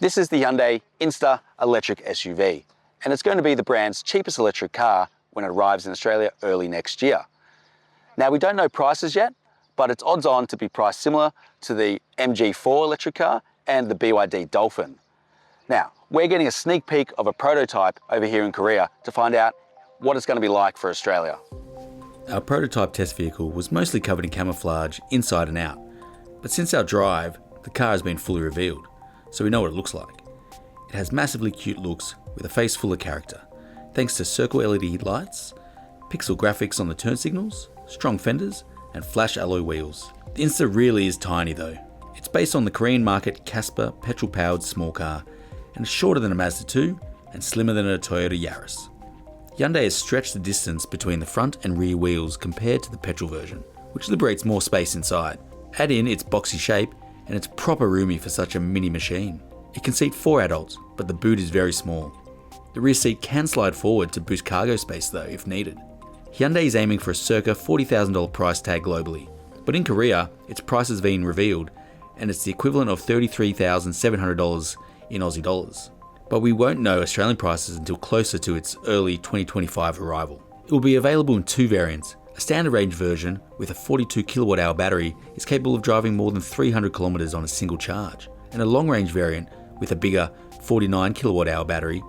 This is the Hyundai Inster electric SUV, and it's going to be the brand's cheapest electric car when it arrives in Australia early next year. Now, we don't know prices yet, but it's odds on to be priced similar to the MG4 electric car and the BYD Dolphin. Now, we're getting a sneak peek of a prototype over here in Korea to find out what it's going to be like for Australia. Our prototype test vehicle was mostly covered in camouflage inside and out, but since our drive, the car has been fully revealed, so we know what it looks like. It has massively cute looks with a face full of character, thanks to circle LED lights, pixel graphics on the turn signals, strong fenders, and flash alloy wheels. The Inster really is tiny though. It's based on the Korean market Casper petrol-powered small car, and it's shorter than a Mazda 2 and slimmer than a Toyota Yaris. Hyundai has stretched the distance between the front and rear wheels compared to the petrol version, which liberates more space inside. Add in its boxy shape and it's proper roomy for such a mini machine. It can seat 4 adults, but the boot is very small. The rear seat can slide forward to boost cargo space though, if needed. Hyundai is aiming for a circa $40,000 price tag globally, but in Korea, its price has been revealed and it's the equivalent of $33,700 in Aussie dollars. But we won't know Australian prices until closer to its early 2025 arrival. It will be available in 2 variants. A standard range version with a 42 kWh battery is capable of driving more than 300 kilometers on a single charge, and a long range variant with a bigger 49 kWh battery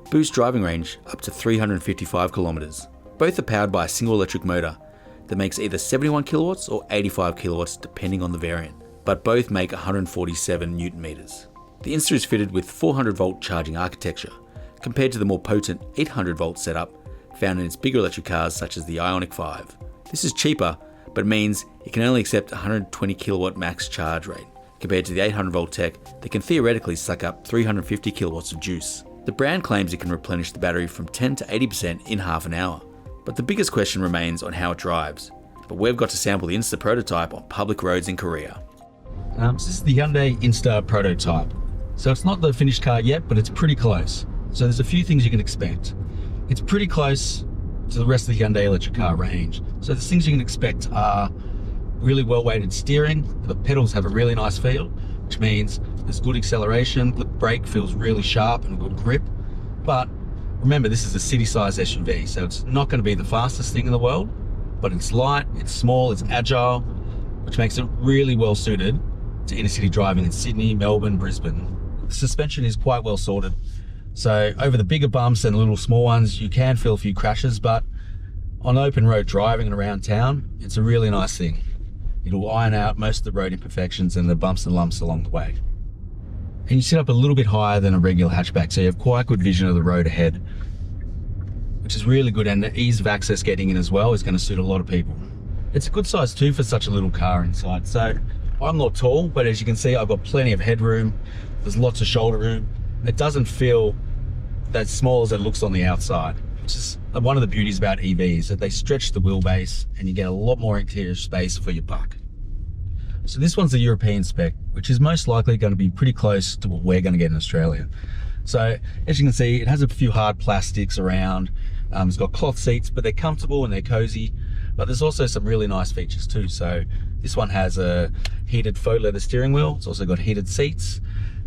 boosts driving range up to 355 kilometers. Both are powered by a single electric motor that makes either 71 kilowatts or 85 kilowatts depending on the variant, but both make 147 newton meters. The Inster is fitted with 400 volt charging architecture, compared to the more potent 800 volt setup found in its bigger electric cars such as the Ioniq 5. This is cheaper, but means it can only accept 120 kilowatt max charge rate, compared to the 800 volt tech that can theoretically suck up 350 kilowatts of juice. The brand claims it can replenish the battery from 10 to 80% in half an hour, but the biggest question remains on how it drives. But we've got to sample the Inster prototype on public roads in Korea. This is the Hyundai Inster prototype. So it's not the finished car yet, but it's pretty close. So there's a few things you can expect. It's pretty close to the rest of the Hyundai electric car range. So the things you can expect are really well-weighted steering. The pedals have a really nice feel, which means there's good acceleration. The brake feels really sharp and good grip. But remember, this is a city-sized SUV, so it's not going to be the fastest thing in the world, but it's light, it's small, it's agile, which makes it really well-suited to inner-city driving in Sydney, Melbourne, Brisbane. The suspension is quite well sorted. So over the bigger bumps and little small ones, you can feel a few crashes, but on open road driving and around town, it's a really nice thing. It'll iron out most of the road imperfections and the bumps and lumps along the way. And you sit up a little bit higher than a regular hatchback, so you have quite good vision of the road ahead, which is really good, and the ease of access getting in as well is going to suit a lot of people. It's a good size too for such a little car inside. So I'm not tall, but as you can see, I've got plenty of headroom. There's lots of shoulder room. It doesn't feel as small as it looks on the outside, which is one of the beauties about EVs, that they stretch the wheelbase and you get a lot more interior space for your buck. So this one's the European spec, which is most likely going to be pretty close to what we're going to get in Australia. So as you can see, it has a few hard plastics around. It's got cloth seats, but they're comfortable and they're cozy. But there's also some really nice features too. So this one has a heated faux leather steering wheel. It's also got heated seats.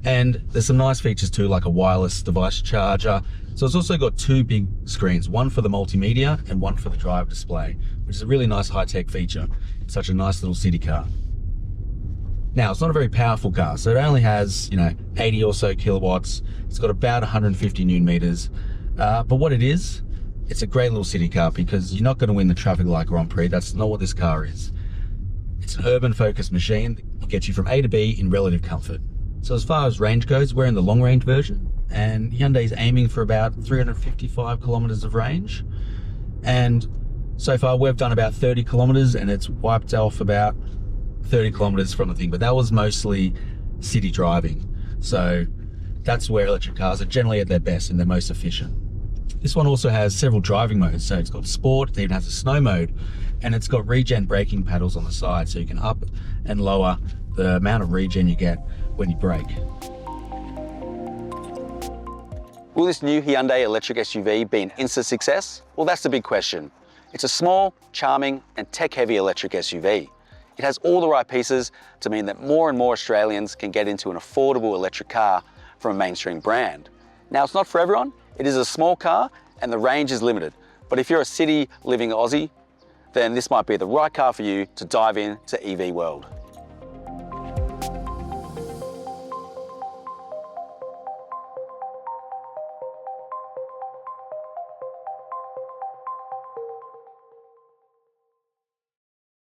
And there's some nice features too, like a wireless device charger. So it's also got 2 big screens, one for the multimedia and one for the driver display, which is a really nice high-tech feature. It's such a nice little city car. Now, it's not a very powerful car, so it only has, 80 or so kilowatts. It's got about 150 newton meters. But what it is, it's a great little city car because you're not going to win the traffic light Grand Prix. That's not what this car is. It's an urban-focused machine that will get you from A to B in relative comfort. So as far as range goes, we're in the long range version, and Hyundai's aiming for about 355 kilometers of range. And so far we've done about 30 kilometers and it's wiped off about 30 kilometers from the thing, but that was mostly city driving. So that's where electric cars are generally at their best and they're most efficient. This one also has several driving modes. So it's got sport, it even has a snow mode, and it's got regen braking paddles on the side, so you can up and lower the amount of regen you get when you brake. Will this new Hyundai electric SUV be an instant success? Well, that's the big question. It's a small, charming, and tech-heavy electric SUV. It has all the right pieces to mean that more and more Australians can get into an affordable electric car from a mainstream brand. Now, it's not for everyone. It is a small car and the range is limited. But if you're a city living Aussie, then this might be the right car for you to dive into EV world.